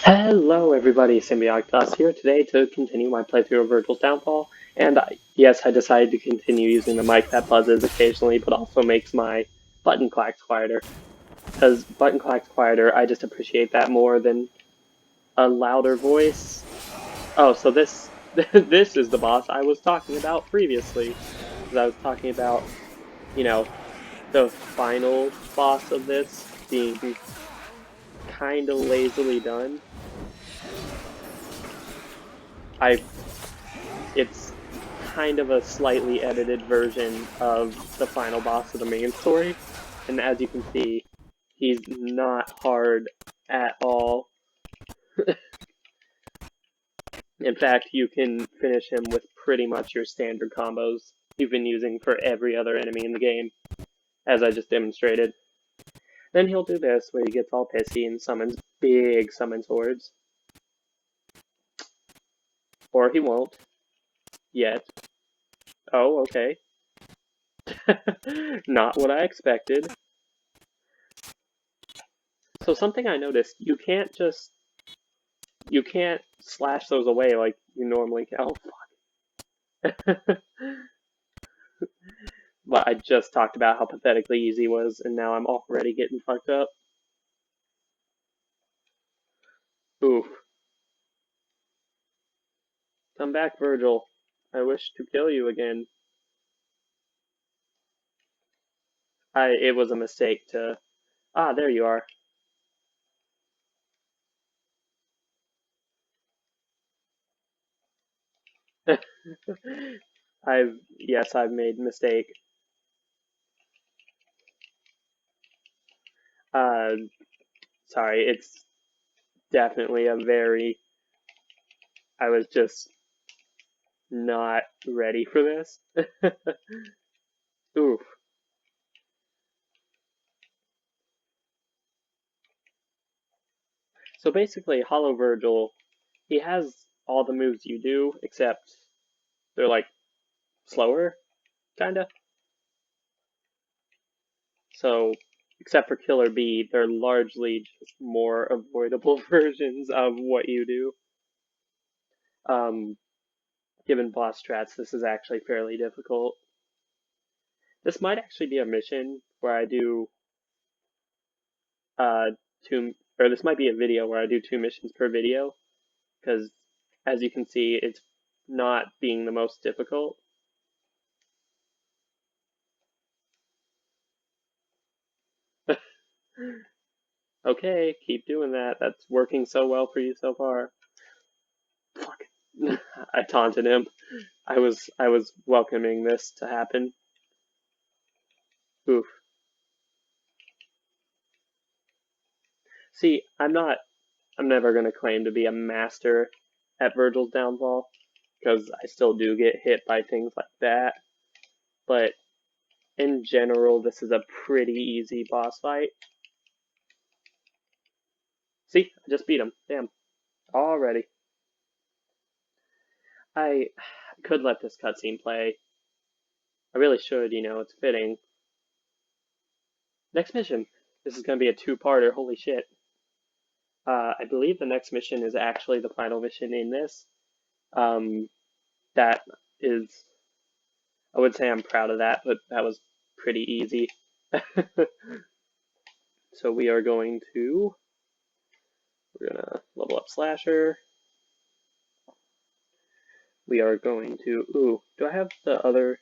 Hello everybody, Symbiotic here today to continue my playthrough of Vergil's Downfall, and yes, I decided to continue using the mic that buzzes occasionally, but also makes my button clacks quieter. Because button clacks quieter, I just appreciate that more than a louder voice. Oh, so this this is the boss I was talking about previously, because I was talking about, you know, the final boss of this being kinda lazily done. I it's kind of a slightly edited version of the final boss of the main story. And as you can see, he's not hard at all. In fact, you can finish him with pretty much your standard combos you've been using for every other enemy in the game, as I just demonstrated. Then he'll do this, where he gets all pissy and summons big summon swords. Or he won't. Yet. Oh, okay. Not what I expected. So something I noticed, you can't slash those away like you normally can. Oh, fuck. But I just talked about how pathetically easy it was, and now I'm already getting fucked up. Oof. Come back, Vergil. I wish to kill you again. It was a mistake to... Ah, there you are. Yes, I've made a mistake. Uh, Sorry, it's definitely a very... I was just not ready for this. Oof. So basically, Hollow Vergil, he has all the moves you do, except they're like slower, kinda. So, except for Killer Bee, they're largely just more avoidable versions of what you do. Um, Given boss strats, this is actually fairly difficult. This might actually be a mission where I do or this might be a video where I do 2 missions per video, because as you can see, it's not being the most difficult. Okay, keep doing that. That's working so well for you so far. Fuck. I taunted him. I was welcoming this to happen. Oof. See, I'm never gonna claim to be a master at Vergil's downfall, because I still do get hit by things like that. But in general, this is a pretty easy boss fight. See, I just beat him. Damn. Already. I could let this cutscene play. I really should, it's fitting. Next mission. This is gonna be a 2-parter, holy shit. I believe the next mission is actually the final mission in this. That is, I would say I'm proud of that, but that was pretty easy. So we're gonna level up Slasher. We are going to, ooh, do I have the other,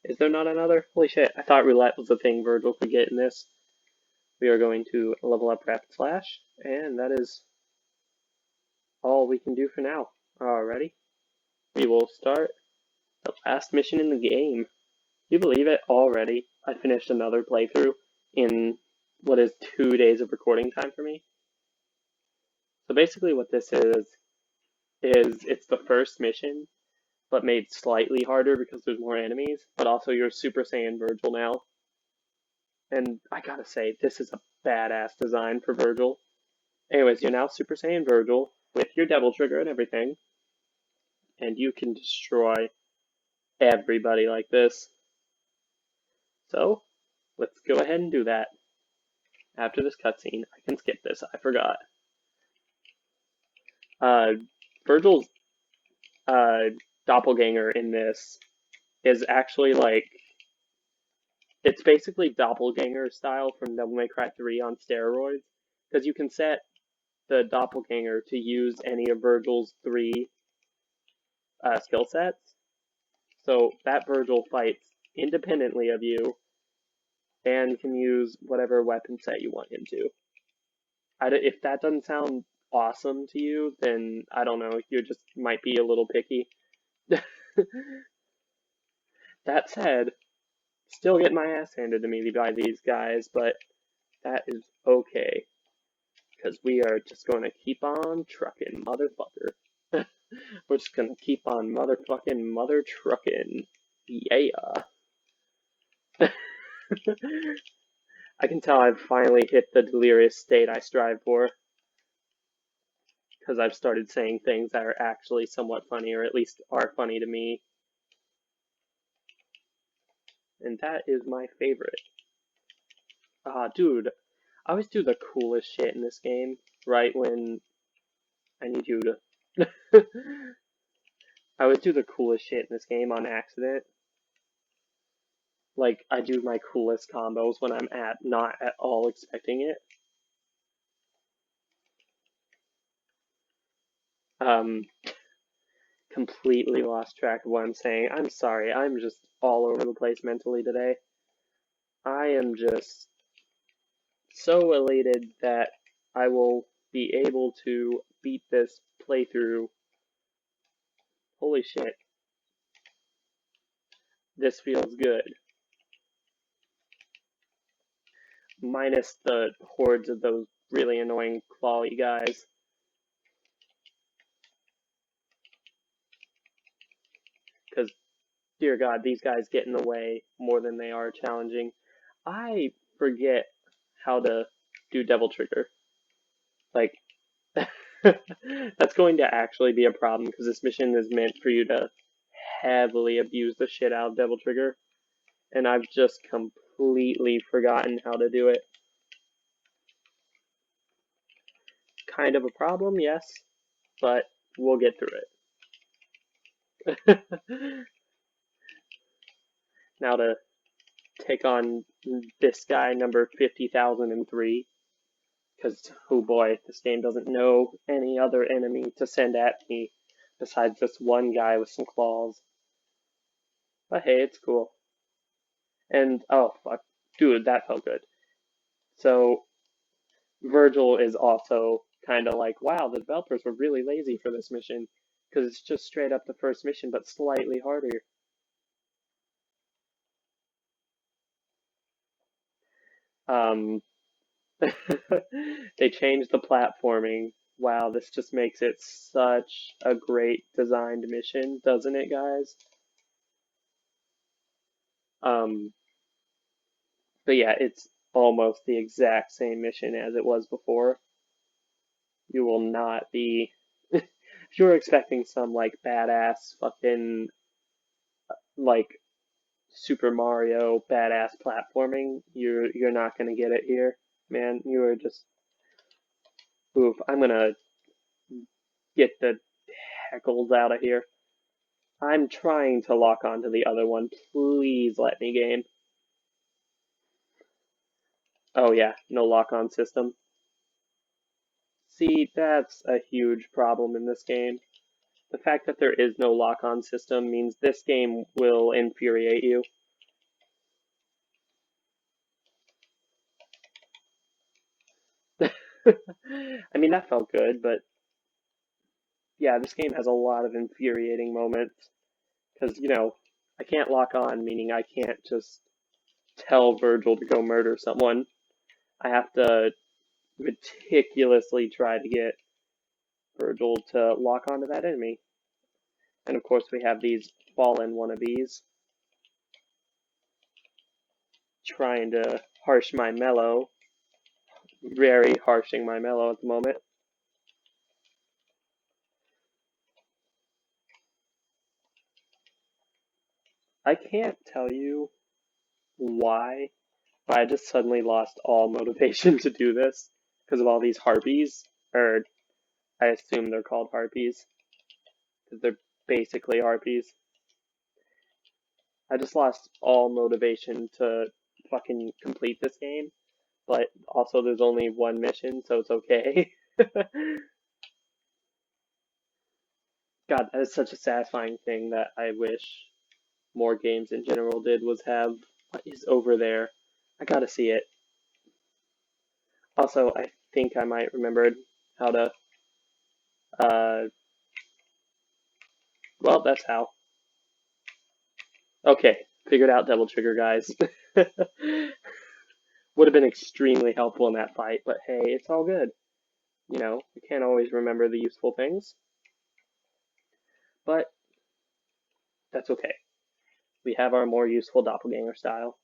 is there not another? Holy shit, I thought Roulette was the thing Vergil could get in this. We are going to level up Rapid Slash, and that is all we can do for now. Alrighty, we will start the last mission in the game. You believe it? Already, I finished another playthrough in what is 2 days of recording time for me. So basically what this is it's the first mission, but made slightly harder because there's more enemies, but also you're Super Saiyan Vergil now. And I gotta say, this is a badass design for Vergil. Anyways, you're now Super Saiyan Vergil with your Devil Trigger and everything, and you can destroy everybody like this. So, let's go ahead and do that. After this cutscene, I can skip this, I forgot. Uh, Virgil's uh, doppelganger in this is actually like it's basically doppelganger style from Devil May Cry 3 on steroids because you can set the doppelganger to use any of Virgil's three skill sets. So that Vergil fights independently of you and can use whatever weapon set you want him to. If that doesn't sound awesome to you, then I don't know, you just might be a little picky. That said, still getting my ass handed to me by these guys, but that is okay, because we are just going to keep on trucking, motherfucker. We're just going to keep on motherfucking mother trucking. Yeah. I can tell I've finally hit the delirious state I strive for, because I've started saying things that are actually somewhat funny, or at least are funny to me. And that is my favorite. Dude, I always do the coolest shit in this game, right when I need you to... I always do the coolest shit in this game on accident. Like, I do my coolest combos when I'm not at all expecting it. Um, Completely lost track of what I'm saying. I'm sorry, I'm just all over the place mentally today. I am just so elated that I will be able to beat this playthrough. Holy shit. This feels good. Minus the hordes of those really annoying clawy guys. Because, dear God, these guys get in the way more than they are challenging. I forget how to do Devil Trigger. Like, that's going to actually be a problem because this mission is meant for you to heavily abuse the shit out of Devil Trigger, and I've just completely forgotten how to do it. Kind of a problem, yes, but we'll get through it. Now to take on this guy, number 50,003, because, oh boy, this game doesn't know any other enemy to send at me besides this one guy with some claws. But hey, it's cool. And, oh, fuck. Dude, that felt good. So, Vergil is also kind of like, wow, the developers were really lazy for this mission, because it's just straight up the first mission, but slightly harder. Um, they changed the platforming. Wow, this just makes it such a great designed mission, doesn't it, guys? Um, but yeah, it's almost the exact same mission as it was before. You will not be if you're expecting some like badass fucking like Super Mario badass platforming, you're not gonna get it here, man. You are just oof. I'm gonna get the heckles out of here. I'm trying to lock onto the other one. Please let me game. Oh yeah, no lock on system. See, that's a huge problem in this game. The fact that there is no lock on system means this game will infuriate you. I mean, that felt good, but yeah, this game has a lot of infuriating moments. Because, I can't lock on, meaning I can't just tell Vergil to go murder someone. I have to meticulously try to get Vergil to lock onto that enemy. And of course, we have these fallen wannabes trying to harsh my mellow. Very harshing my mellow at the moment. I can't tell you why, but I just suddenly lost all motivation to do this because of all these harpies. Or I assume they're called harpies, because they're basically harpies. I just lost all motivation to fucking complete this game, but also there's only one mission, so it's okay. God, that is such a satisfying thing that I wish more games in general did, was have what is over there. I gotta see it. Also, I think I might remember how to, uh, well, that's how. Okay, figured out double trigger, guys. Would have been extremely helpful in that fight, but hey, it's all good. You know, we can't always remember the useful things, but that's okay. We have our more useful doppelganger style.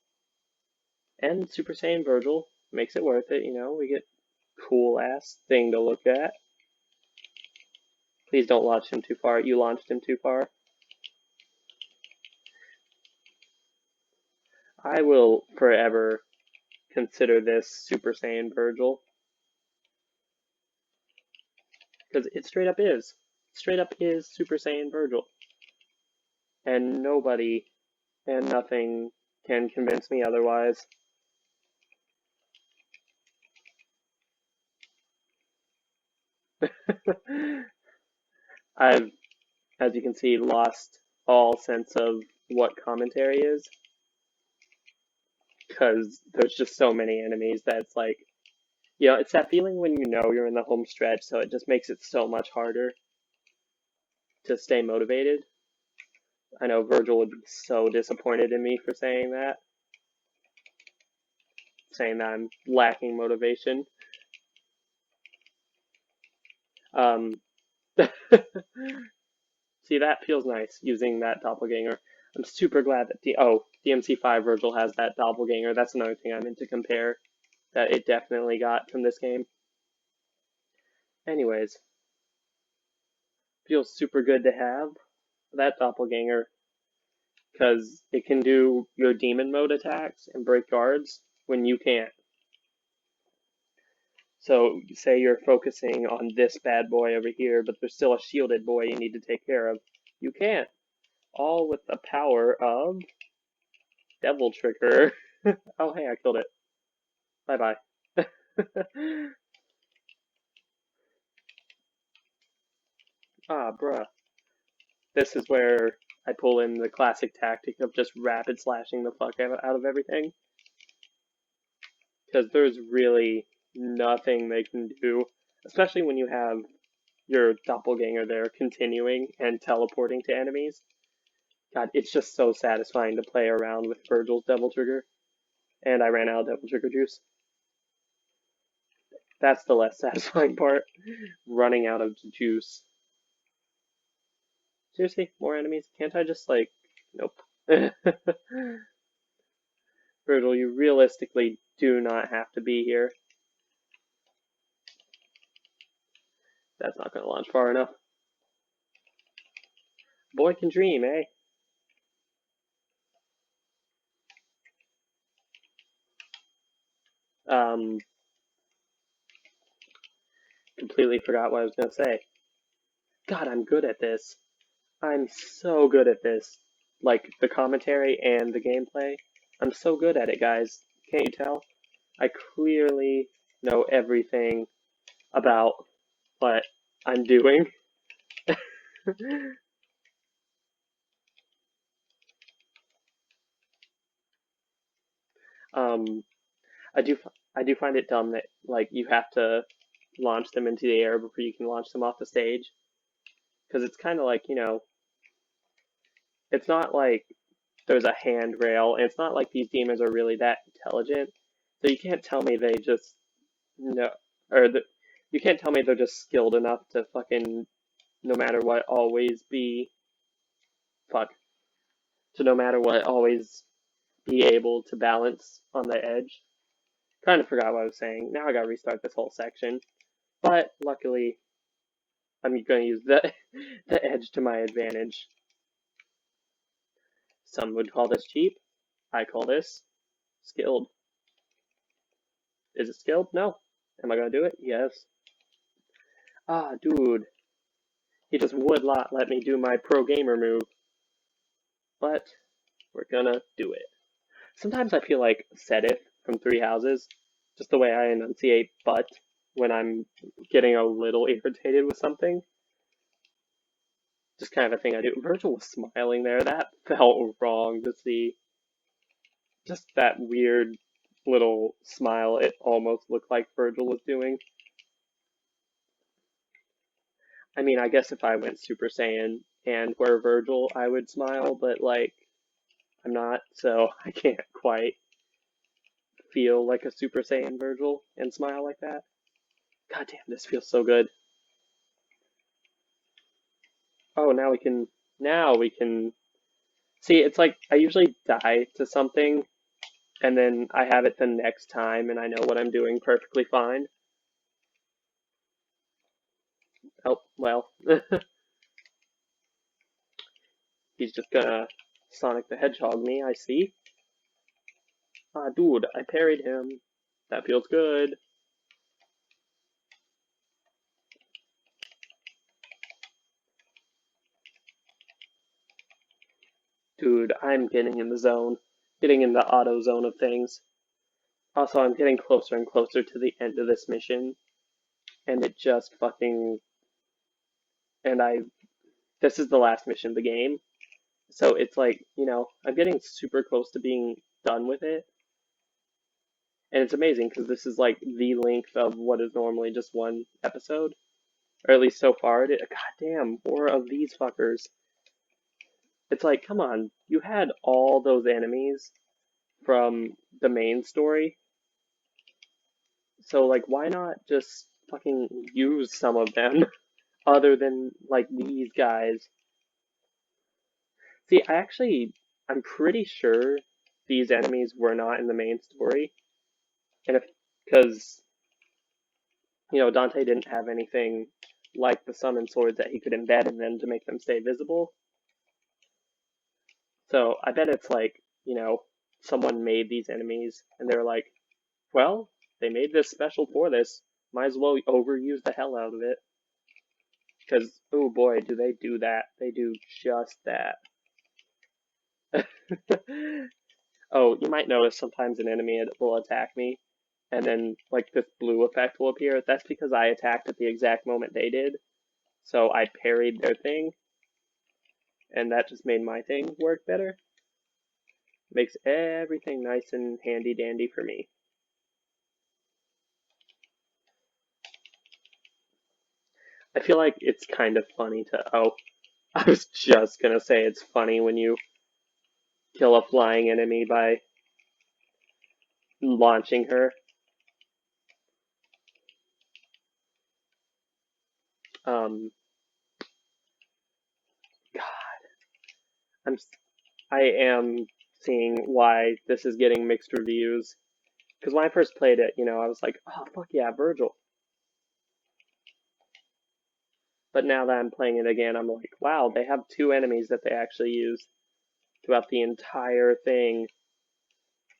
And Super Saiyan Vergil makes it worth it, you know, we get cool ass thing to look at. Please don't launch him too far. You launched him too far. I will forever consider this Super Saiyan Vergil. Because it straight up is. Straight up is Super Saiyan Vergil. And nobody and nothing can convince me otherwise. I've, as you can see, lost all sense of what commentary is. Because there's just so many enemies that it's like, you know, it's that feeling when you know you're in the home stretch, so it just makes it so much harder to stay motivated. I know Vergil would be so disappointed in me for saying that I'm lacking motivation. Um, see, that feels nice, using that doppelganger. I'm super glad that DMC5 Vergil has that doppelganger. That's another thing I meant to compare that it definitely got from this game. Anyways, feels super good to have that doppelganger because it can do your demon mode attacks and break guards when you can't. So say you're focusing on this bad boy over here, but there's still a shielded boy you need to take care of. You can't. All with the power of Devil Trigger. Oh hey, I killed it. Bye bye. Ah, bruh. This is where I pull in the classic tactic of just rapid slashing the fuck out of everything. Because there's really nothing they can do, especially when you have your doppelganger there continuing and teleporting to enemies. God, it's just so satisfying to play around with Vergil's Devil Trigger. And I ran out of Devil Trigger juice. That's the less satisfying part. Running out of juice. Seriously? More enemies? Can't I just, like... Nope. Vergil, you realistically do not have to be here. That's not going to launch far enough. Boy can dream, eh? Completely forgot what I was going to say. God, I'm good at this. I'm so good at this. Like, the commentary and the gameplay. I'm so good at it, guys. Can't you tell? I clearly know everything about what I'm doing. um, I do I do find it dumb that like you have to launch them into the air before you can launch them off the stage, because it's kind of like, you know, it's not like there's a handrail, and it's not like these demons are really that intelligent. So you can't tell me they just know, or you can't tell me they're just skilled enough to fucking no matter what always be fuck to no matter what always be able to balance on the edge. Kind of forgot what I was saying. Now I gotta restart this whole section. But luckily, I'm going to use the edge to my advantage. Some would call this cheap. I call this skilled. Is it skilled? No. Am I going to do it? Yes. Ah, dude. He just would not let me do my pro gamer move. But we're gonna do it. Sometimes I feel like said it from Three Houses, just the way I enunciate but when I'm getting a little irritated with something. Just kind of a thing I do. Virgil was smiling there. That felt wrong to see. Just that weird little smile it almost looked like Virgil was doing. I mean, I guess if I went Super Saiyan and were Virgil, I would smile, but like, I'm not, so I can't quite feel like a Super Saiyan Virgil and smile like that. God damn, this feels so good. Oh, now we can, see, it's like, I usually die to something, and then I have it the next time, and I know what I'm doing perfectly fine. Oh, well. He's just gonna Sonic the Hedgehog me, I see. Ah, dude, I parried him. That feels good. Dude, I'm getting in the zone. Getting in the auto zone of things. Also, I'm getting closer and closer to the end of this mission, and it just fucking... And this is the last mission of the game, so it's like, I'm getting super close to being done with it, and it's amazing because this is like the length of what is normally just one episode, or at least so far. God damn, more of these fuckers. It's like, come on, you had all those enemies from the main story, so like, why not just fucking use some of them other than like these guys? See, I'm pretty sure these enemies were not in the main story, and if because Dante didn't have anything like the summon swords that he could embed in them to make them stay visible. So I bet it's like, someone made these enemies and they're like, well, they made this special for this. Might as well overuse the hell out of it. Because, oh boy, do they do that. They do just that. Oh, you might notice sometimes an enemy will attack me, and then, like, this blue effect will appear. That's because I attacked at the exact moment they did. So I parried their thing, and that just made my thing work better. Makes everything nice and handy dandy for me. I feel like it's kind of funny to. Oh, I was just gonna say it's funny when you kill a flying enemy by launching her. Um, God, I'm I am seeing why this is getting mixed reviews. Because when I first played it, I was like, oh fuck yeah, Vergil. But now that I'm playing it again, I'm like, wow, they have two enemies that they actually use throughout the entire thing.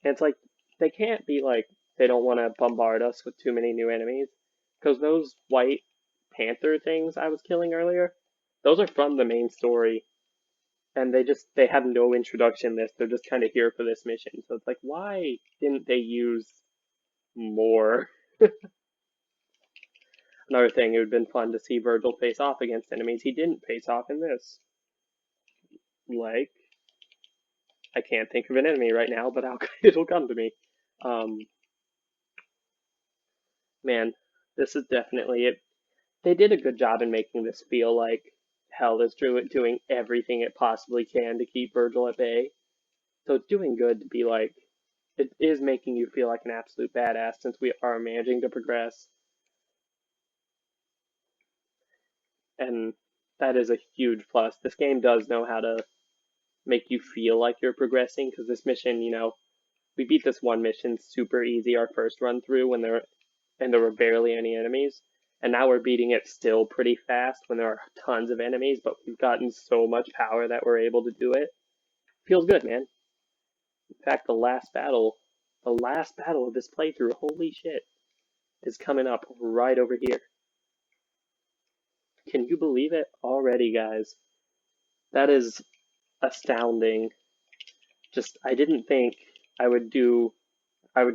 And it's like, they can't be like, they don't want to bombard us with too many new enemies. Because those white panther things I was killing earlier, those are from the main story. And they have no introduction in this. They're just kind of here for this mission. So it's like, why didn't they use more? Another thing, it would have been fun to see Vergil face off against enemies he didn't face off in this. Like, I can't think of an enemy right now, but it'll come to me. Um, man, this is definitely it. They did a good job in making this feel like Hell is doing everything it possibly can to keep Vergil at bay. So it's doing good to be like, it is making you feel like an absolute badass since we are managing to progress. And that is a huge plus. This game does know how to make you feel like you're progressing because this mission, we beat this one mission super easy our first run through there were barely any enemies. And now we're beating it still pretty fast when there are tons of enemies, but we've gotten so much power that we're able to do it. Feels good, man. In fact, the last battle of this playthrough, holy shit, is coming up right over here. Can you believe it already, guys? That is astounding. Just, I didn't think I would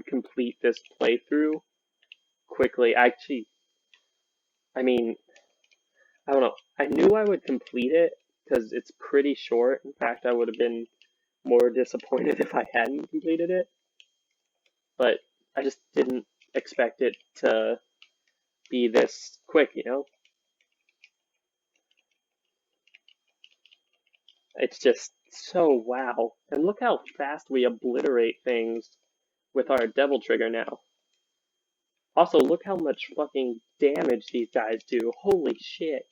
complete this playthrough quickly. Actually, I mean, I don't know. I knew I would complete it because it's pretty short. In fact, I would have been more disappointed if I hadn't completed it. But I just didn't expect it to be this quick, you know? It's just so wow. And look how fast we obliterate things with our Devil Trigger now. Also, look how much fucking damage these guys do. Holy shit.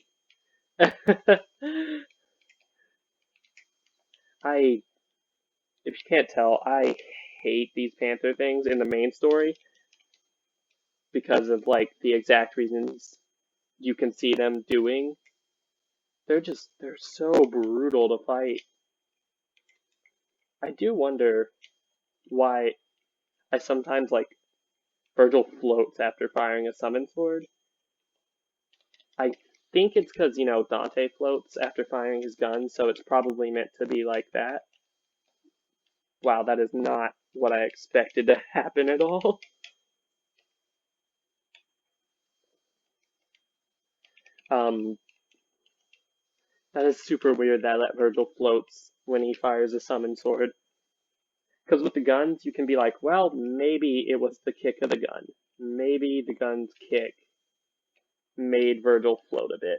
I, if you can't tell, I hate these Panther things in the main story because of like the exact reasons you can see them doing. They're so brutal to fight. I do wonder why I sometimes like Vergil floats after firing a summon sword. I think it's because, you know, Dante floats after firing his gun, so it's probably meant to be like that. Wow, that is not what I expected to happen at all. Um, that is super weird that Vergil floats when he fires a summon sword. Because with the guns, you can be like, well, maybe it was the kick of the gun. Maybe the gun's kick made Vergil float a bit.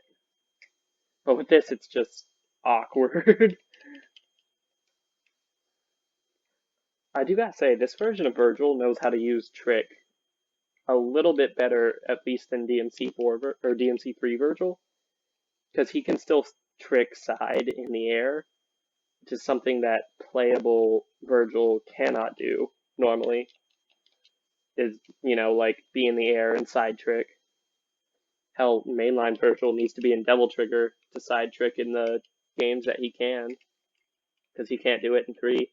But with this, it's just awkward. I do gotta say, this version of Vergil knows how to use Trick a little bit better, at least than DMC4 or DMC3 Vergil, because he can still trick side in the air, which is something that playable Vergil cannot do normally. Is, you know, like be in the air and side trick. Hell, mainline Vergil needs to be in Devil Trigger to side trick in the games that he can, because he can't do it in 3.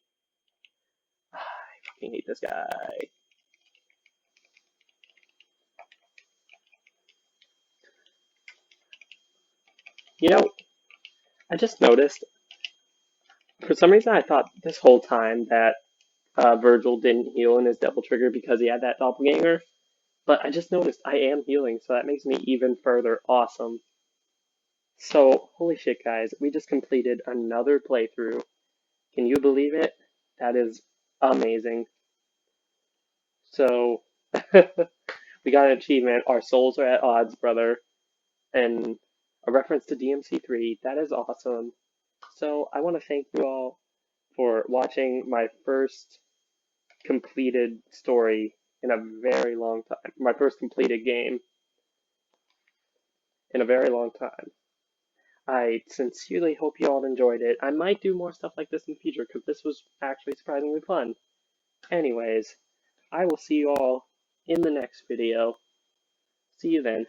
I fucking hate this guy. You know, I just noticed, for some reason I thought this whole time that Vergil didn't heal in his Devil Trigger because he had that doppelganger, but I just noticed I am healing, so that makes me even further awesome. So, holy shit guys, we just completed another playthrough. Can you believe it? That is amazing. So, we got an achievement, our souls are at odds, brother, and a reference to DMC3, that is awesome. So, I want to thank you all for watching my first completed story in a very long time. My first completed game in a very long time. I sincerely hope you all enjoyed it. I might do more stuff like this in the future because this was actually surprisingly fun. Anyways, I will see you all in the next video. See you then.